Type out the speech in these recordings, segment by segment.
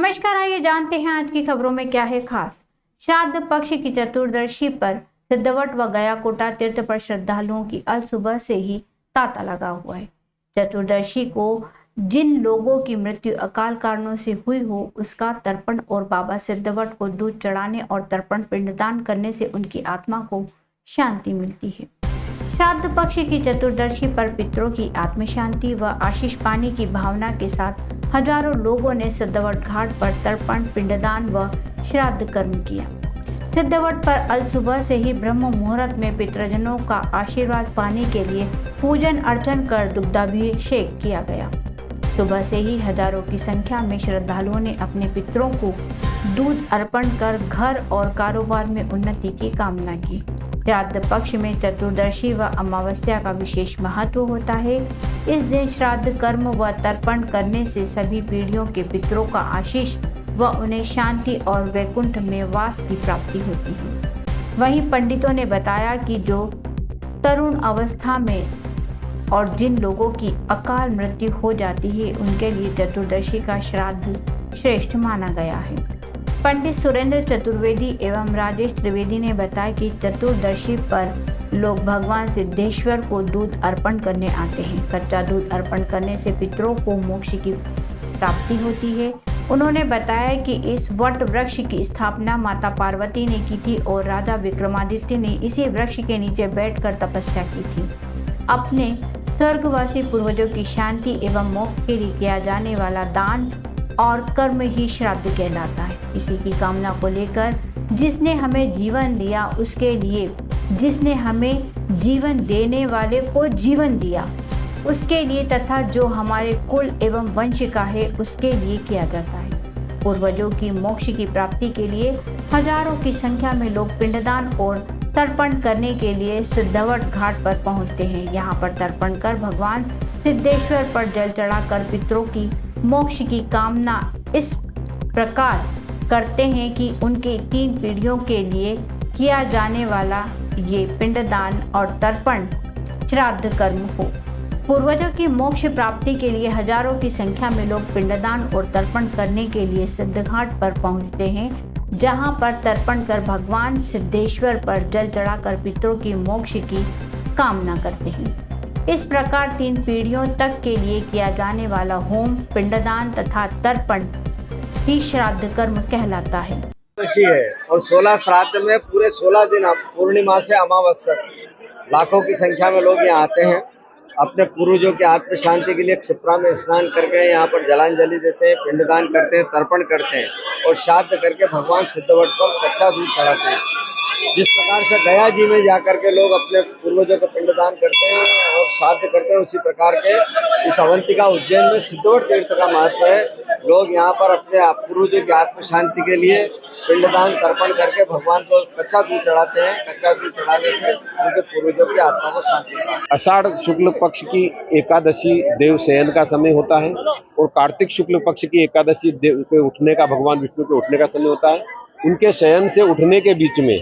नमस्कार, आइए जानते हैं आज की खबरों में क्या है खास। श्राद्ध पक्ष की चतुर्दशी पर सिद्धवट व गयाकोटा तीर्थ पर श्रद्धालुओं की आज सुबह से ही तांता लगा हुआ है। चतुर्दशी को जिन लोगों की मृत्यु अकाल कारणों से हुई हो उसका तर्पण और बाबा सिद्धवट को दूध चढ़ाने और तर्पण पिंडदान करने से उनकी आत्मा को शांति मिलती है। श्राद्ध पक्ष की चतुर्दशी पर पितरों की आत्म शांति व आशीष पाने की भावना के साथ हजारों लोगों ने सिद्धवट घाट पर तर्पण पिंडदान व श्राद्ध कर्म किया। सिद्धवट पर अल सुबह से ही ब्रह्म मुहूर्त में पितृजनों का आशीर्वाद पाने के लिए पूजन अर्चन कर दुग्धाभिषेक किया गया। सुबह से ही हजारों की संख्या में श्रद्धालुओं ने अपने पितरों को दूध अर्पण कर घर और कारोबार में उन्नति की कामना की। श्राद्ध पक्ष में चतुर्दशी व अमावस्या का विशेष महत्व होता है। इस दिन श्राद्ध कर्म व तर्पण करने से सभी पीढ़ियों के पितरों का आशीष व उन्हें शांति और वैकुंठ में वास की प्राप्ति होती है। वहीं पंडितों ने बताया कि जो तरुण अवस्था में और जिन लोगों की अकाल मृत्यु हो जाती है उनके लिए चतुर्दशी का श्राद्ध श्रेष्ठ माना गया है। पंडित सुरेंद्र चतुर्वेदी एवं राजेश त्रिवेदी ने बताया कि चतुर्दशी पर लोग भगवान सिद्धेश्वर को दूध अर्पण करने आते हैं। कच्चा दूध अर्पण करने से पितरों को मोक्ष की प्राप्ति होती है। उन्होंने बताया कि इस वट वृक्ष की स्थापना माता पार्वती ने की थी और राजा विक्रमादित्य ने इसी वृक्ष के नीचे बैठकर तपस्या की थी। अपने स्वर्गवासी पूर्वजों की शांति एवं मोक्ष के लिए किया जाने वाला दान और कर्म ही श्राद्ध कहलाता है। इसी की कामना को लेकर जिसने हमें जीवन दिया उसके लिए, जिसने हमें जीवन देने वाले को जीवन दिया उसके लिए तथा जो हमारे कुल एवं वंश का है उसके लिए किया जाता है। पूर्वजों की मोक्ष की प्राप्ति के लिए हजारों की संख्या में लोग पिंडदान और तर्पण करने के लिए सिद्धवट घाट पर पहुंचते हैं। यहाँ पर तर्पण कर भगवान सिद्धेश्वर पर जल चढ़ाकर पितरों की मोक्ष की कामना इस प्रकार करते हैं कि उनके 3 पीढ़ियों के लिए किया जाने वाला ये पिंडदान और तर्पण श्राद्ध कर्म हो। पूर्वजों की मोक्ष प्राप्ति के लिए हजारों की संख्या में लोग पिंडदान और तर्पण करने के लिए सिद्धघाट पर पहुंचते हैं, जहां पर तर्पण कर भगवान सिद्धेश्वर पर जल चढ़ाकर पितरों की मोक्ष की कामना करते हैं। इस प्रकार 3 पीढ़ियों तक के लिए किया जाने वाला होम, पिंडदान तथा तर्पण ही श्राद्ध कर्म कहलाता है। और 16 श्राद्ध में पूरे 16 दिन पूर्णिमा से अमावस तक लाखों की संख्या में लोग यहाँ आते हैं। अपने पूर्वजों की आत्म शांति के लिए क्षिप्रा में स्नान करके यहाँ पर जलांजलि देते हैं, पिंडदान करते हैं, तर्पण करते हैं और श्राद्ध करके भगवान सिद्धवट पर कच्चा दूध चढ़ाते हैं। जिस प्रकार से गया जी में जाकर के लोग अपने पूर्वजों को पिंडदान करते हैं और श्राद्ध करते हैं, उसी प्रकार के इस अवंतिका उज्जैन में सिद्धवट तीर्थ का महत्व है। लोग यहाँ पर अपने पूर्वजों की आत्म शांति के लिए पिंडदान तर्पण करके भगवान को कच्चा दूध चढ़ाते हैं। कच्चा दूध चढ़ाने से उनके पूर्वजों की आत्मा को शांति मिलती है। आषाढ़ शुक्ल पक्ष की एकादशी देव शयन का समय होता है और कार्तिक शुक्ल पक्ष की एकादशी देव के उठने का, भगवान विष्णु के उठने का समय होता है। उनके शयन से उठने के बीच में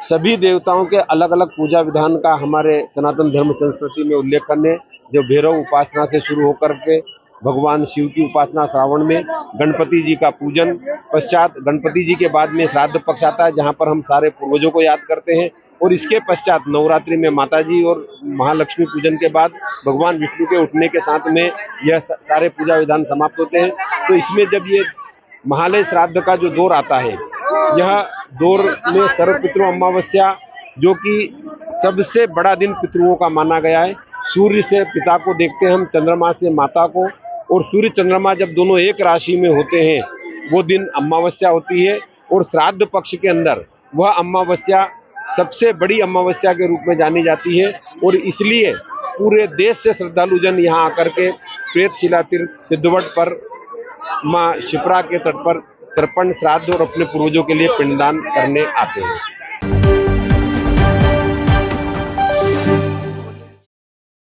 सभी देवताओं के अलग अलग पूजा विधान का हमारे सनातन धर्म संस्कृति में उल्लेख करने, जो भैरव उपासना से शुरू होकर के भगवान शिव की उपासना, श्रावण में गणपति जी का पूजन, पश्चात गणपति जी के बाद में श्राद्ध पक्ष आता है जहां पर हम सारे पूर्वजों को याद करते हैं और इसके पश्चात नवरात्रि में माता जी और महालक्ष्मी पूजन के बाद भगवान विष्णु के उठने के साथ में यह सारे पूजा विधान समाप्त होते हैं। तो इसमें जब ये महालय श्राद्ध का जो दौर आता है, यह दौर में सर्वपितृ अमावस्या, जो कि सबसे बड़ा दिन पितृओं का माना गया है। सूर्य से पिता को देखते हैं हम, चंद्रमा से माता को, और सूर्य चंद्रमा जब दोनों एक राशि में होते हैं वो दिन अमावस्या होती है। और श्राद्ध पक्ष के अंदर वह अमावस्या सबसे बड़ी अमावस्या के रूप में जानी जाती है और इसलिए पूरे देश से श्रद्धालु जन यहाँ आकर के प्रेतशिला तीर्थ सिद्धवट पर माँ क्षिप्रा के तट पर तर्पण, श्राद्ध और अपने पूर्वजों के लिए पिंडदान करने आते हैं।